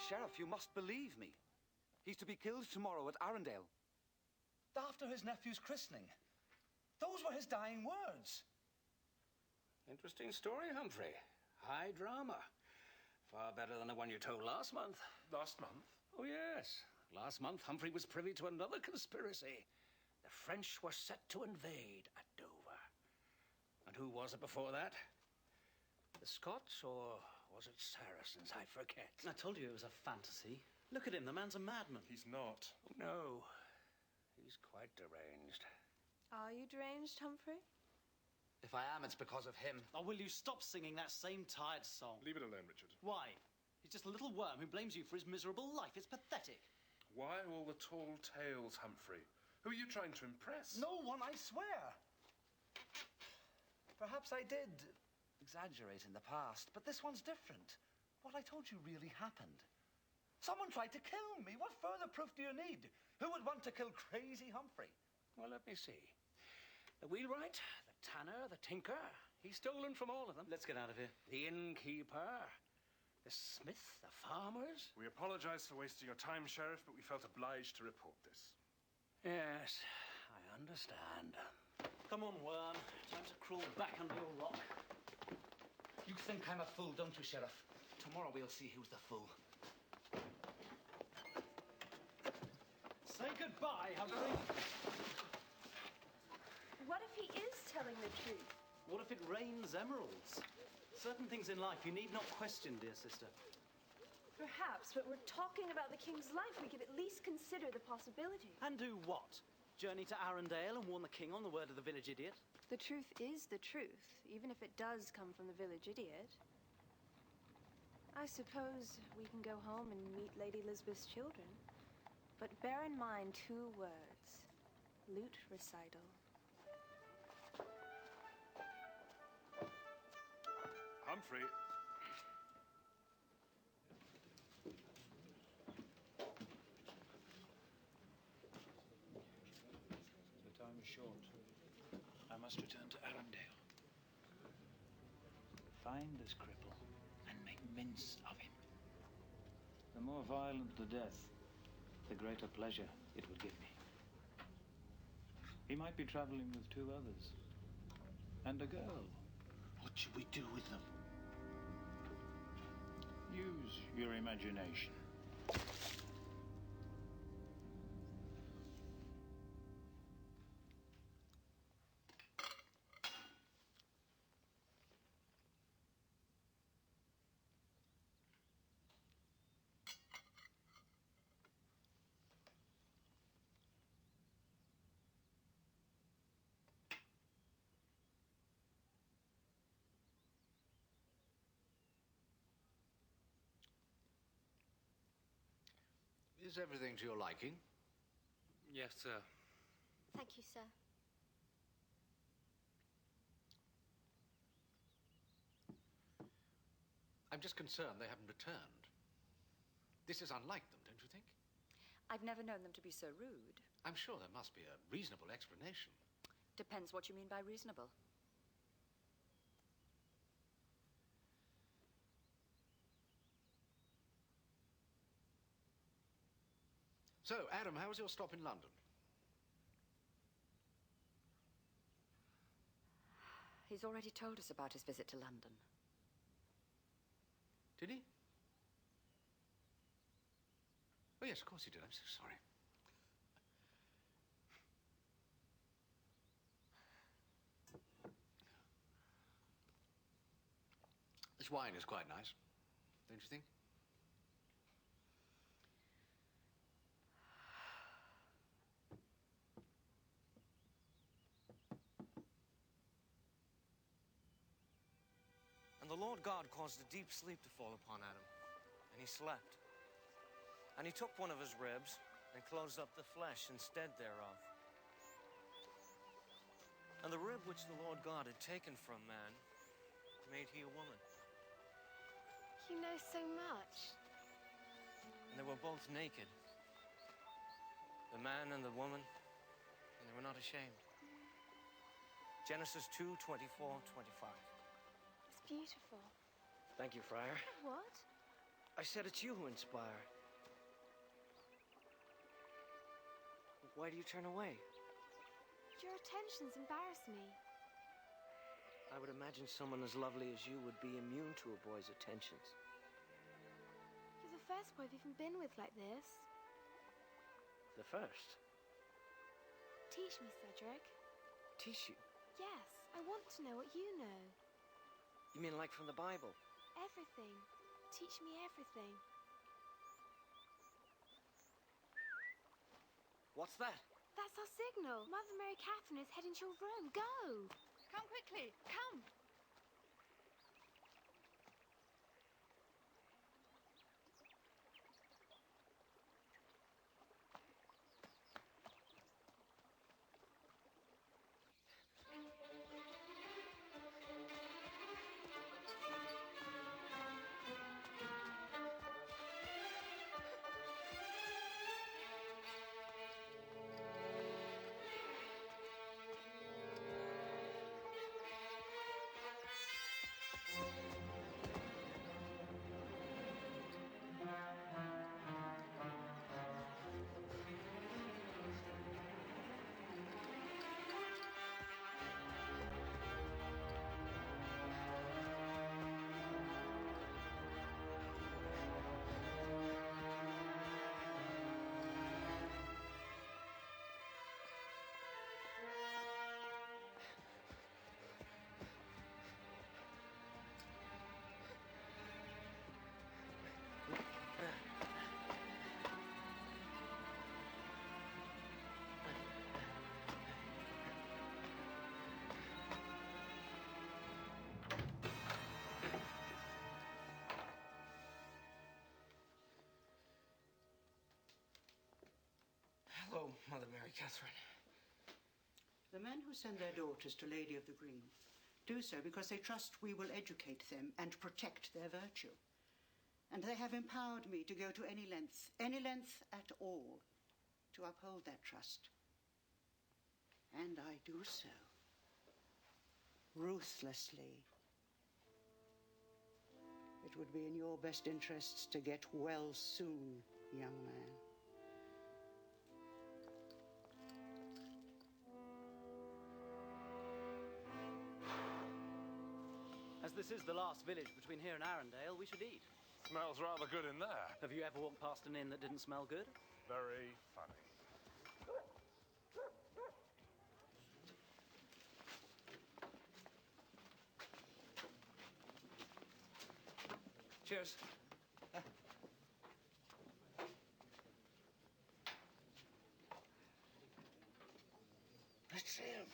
Sheriff, you must believe me. He's to be killed tomorrow at Arundel. After his nephew's christening. Those were his dying words. Interesting story, Humphrey. High drama. Far better than the one you told last month. Last month? Oh, yes. Last month, Humphrey was privy to another conspiracy. The French were set to invade at Dover. And who was it before that? The Scots, or was it Saracens? I forget. I told you it was a fantasy. Look at him, the man's a madman. He's not. Oh, no. He's quite deranged. Are you deranged, Humphrey? If I am, it's because of him. Oh, will you stop singing that same tired song? Leave it alone, Richard. Why? He's just a little worm who blames you for his miserable life. It's pathetic. Why all the tall tales, Humphrey? Who are you trying to impress? No one, I swear. Perhaps I did exaggerate in the past, but this one's different. What I told you really happened. Someone tried to kill me. What further proof do you need? Who would want to kill crazy Humphrey? Well, let me see. The wheelwright, the tanner, the tinker. He's stolen from all of them. Let's get out of here. The innkeeper, the smith, the farmers. We apologize for wasting your time, Sheriff, but we felt obliged to report this. Yes, I understand. Come on, worm. Time to crawl back under your rock. You think I'm a fool, don't you, Sheriff? Tomorrow we'll see who's the fool. Say goodbye, Humphrey. What if he is telling the truth? What if it rains emeralds? Certain things in life you need not question, dear sister. Perhaps, but we're talking about the king's life. We could at least consider the possibility. And do what? Journey to Arundel and warn the king on the word of the village idiot? The truth is the truth, even if it does come from the village idiot. I suppose we can go home and meet Lady Elizabeth's children. But bear in mind 2 words. Lute recital. Humphrey. The time is short. I must return to Arundel. Find this cripple and make mince of him. The more violent the death, the greater pleasure it will give me. He might be traveling with 2 others. And a girl. What should we do with them? Use your imagination. Is everything to your liking? Yes, sir. Thank you, sir. I'm just concerned they haven't returned. This is unlike them, don't you think? I've never known them to be so rude. I'm sure there must be a reasonable explanation. Depends what you mean by reasonable. So, Adam, how was your stop in London? He's already told us about his visit to London. Did he? Oh, yes, of course he did. I'm so sorry. This wine is quite nice, don't you think? And the Lord God caused a deep sleep to fall upon Adam, and he slept. And he took one of his ribs and closed up the flesh instead thereof. And the rib which the Lord God had taken from man made he a woman. You know so much. And they were both naked, the man and the woman, and they were not ashamed. Genesis 2:24-25. It's beautiful. Thank you, Friar. What? I said it's you who inspire. Why do you turn away? Your attentions embarrass me. I would imagine someone as lovely as you would be immune to a boy's attentions. You're the first boy I've even been with like this. The first? Teach me, Cedric. Teach you? Yes, I want to know what you know. You mean like from the Bible? Everything. Teach me everything. What's that? That's our signal. Mother Mary Catherine is heading to your room. Go! Come quickly, come! Hello, Mother Mary Catherine. The men who send their daughters to Lady of the Green do so because they trust we will educate them and protect their virtue. And they have empowered me to go to any length at all, to uphold that trust. And I do so. Ruthlessly. It would be in your best interests to get well soon, young man. As this is the last village between here and Arundel, we should eat. Smells rather good in there. Have you ever walked past an inn that didn't smell good? Very funny. Cheers. Let's see him.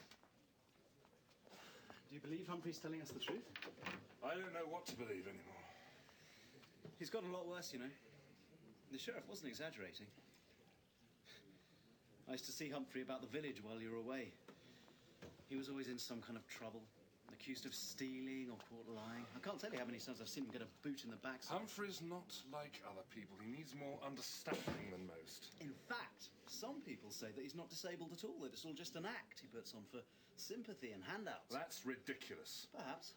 Do you believe Humphrey's telling us the truth? I don't know what to believe anymore. He's got a lot worse, you know. The sheriff wasn't exaggerating. I used to see Humphrey about the village while you were away. He was always in some kind of trouble, accused of stealing or caught lying. I can't tell you how many times I've seen him get a boot in the backside. Humphrey's not like other people. He needs more understanding than most. In fact, some people say that he's not disabled at all, that it's all just an act he puts on for sympathy and handouts. That's ridiculous. Perhaps.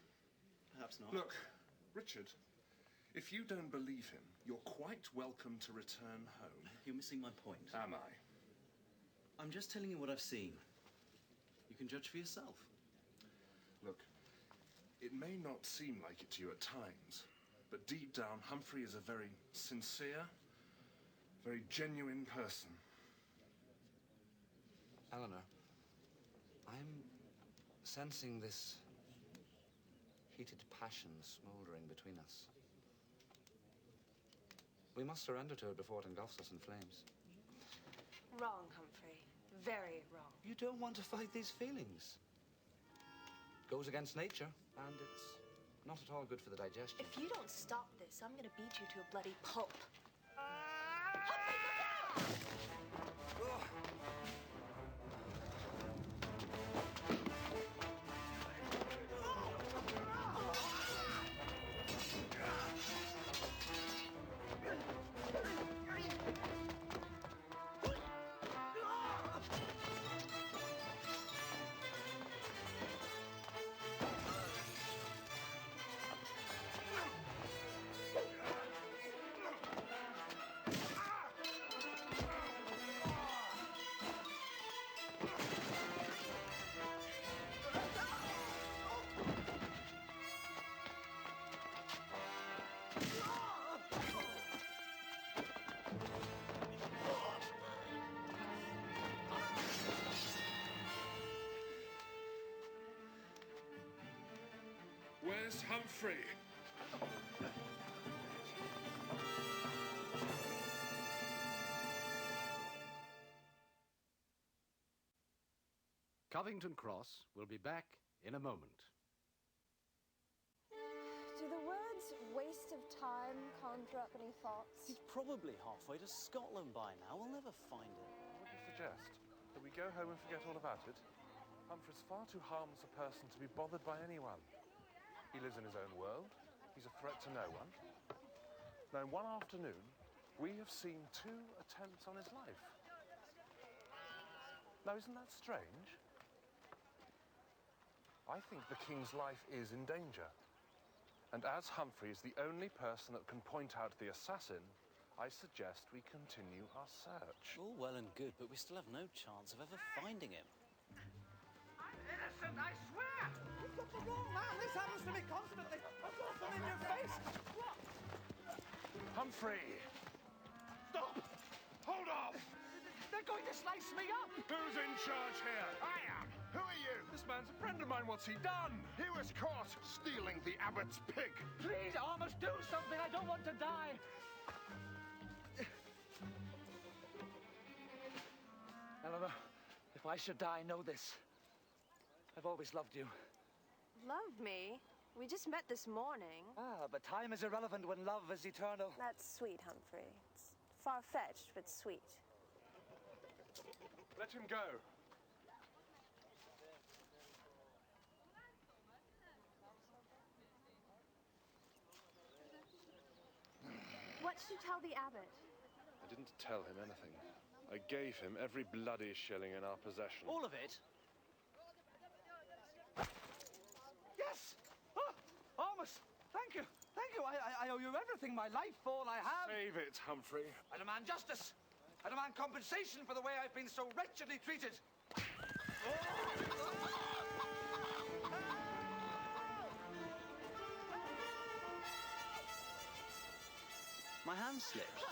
Perhaps not. Look, Richard, if you don't believe him, you're quite welcome to return home. You're missing my point. Am I? I'm just telling you what I've seen. You can judge for yourself. Look, it may not seem like it to you at times, but deep down, Humphrey is a very sincere, very genuine person. Eleanor, I'm sensing this heated passion smouldering between us. We must surrender to it before it engulfs us in flames. Wrong, Humphrey. Very wrong. You don't want to fight these feelings. Goes against nature, and it's not at all good for the digestion. If you don't stop this, I'm gonna beat you to a bloody pulp. Where's Humphrey? Covington Cross will be back in a moment. Do the words waste of time conjure up any thoughts? He's probably halfway to Scotland by now. We'll never find him. What do you suggest? That we go home and forget all about it? Humphrey's far too harmless a person to be bothered by anyone. He lives in his own world. He's a threat to no one. Now, in one afternoon, we have seen 2 attempts on his life. Now, isn't that strange? I think the King's life is in danger. And as Humphrey is the only person that can point out the assassin, I suggest we continue our search. All well and good, but we still have no chance of ever finding him. I'm innocent, I swear! You've got the wrong man. This happens to me constantly. I've got them in your face. What? Humphrey! Stop! Hold off! They're going to slice me up. Who's in charge here? I am. Who are you? This man's a friend of mine. What's he done? He was caught stealing the abbot's pig. Please, Amos, do something. I don't want to die. Eleanor, if I should die, know this. I've always loved you. Love me? We just met this morning. Ah, but time is irrelevant when love is eternal. That's sweet, Humphrey. It's far-fetched, but sweet. Let him go. What did you tell the abbot? I didn't tell him anything. I gave him every bloody shilling in our possession. All of it? Yes! Oh, Amos, thank you. Thank you. I owe you everything. My life, all I have. Save it, Humphrey. I demand justice. I demand compensation for the way I've been so wretchedly treated. My hand slipped.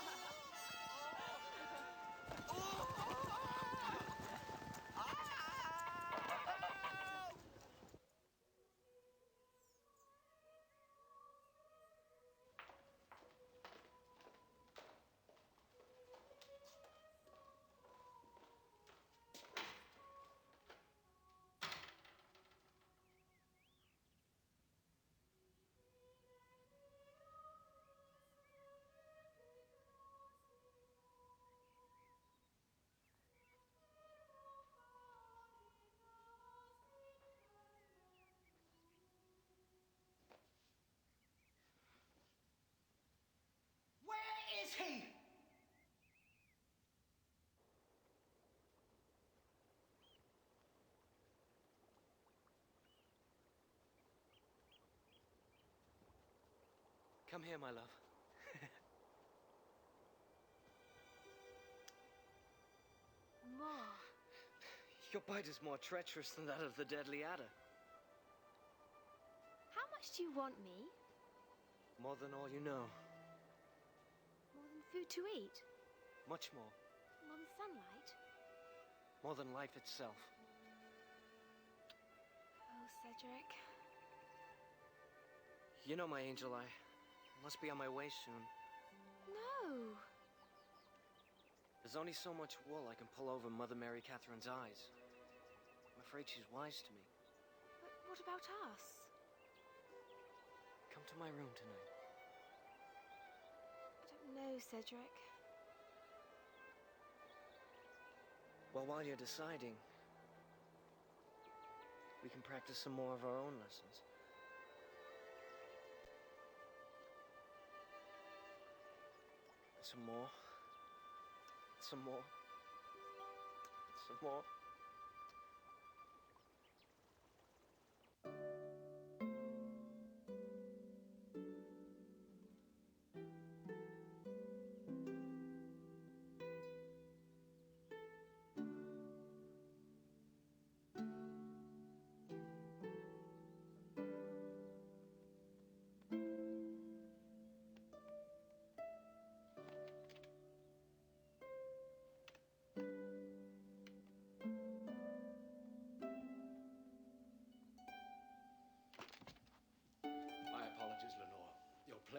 Where is he? Come here, my love. More. Your bite is more treacherous than that of the deadly adder. How much do you want me? More than all you know. More than food to eat? Much more. More than sunlight? More than life itself. Oh, Cedric. You know, my angel, I must be on my way soon. No. There's only so much wool I can pull over Mother Mary Catherine's eyes. I'm afraid she's wise to me. But what about us? Come to my room tonight. I don't know, Cedric. Well, while you're deciding, we can practice some more of our own lessons. Some more. Some more. Some more.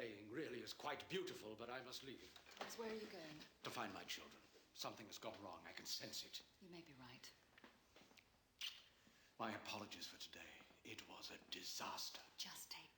playing really is quite beautiful, but I must leave. Yes, where are you going? To find my children. Something has gone wrong. I can sense it. You may be right. My apologies for today. It was a disaster. Just take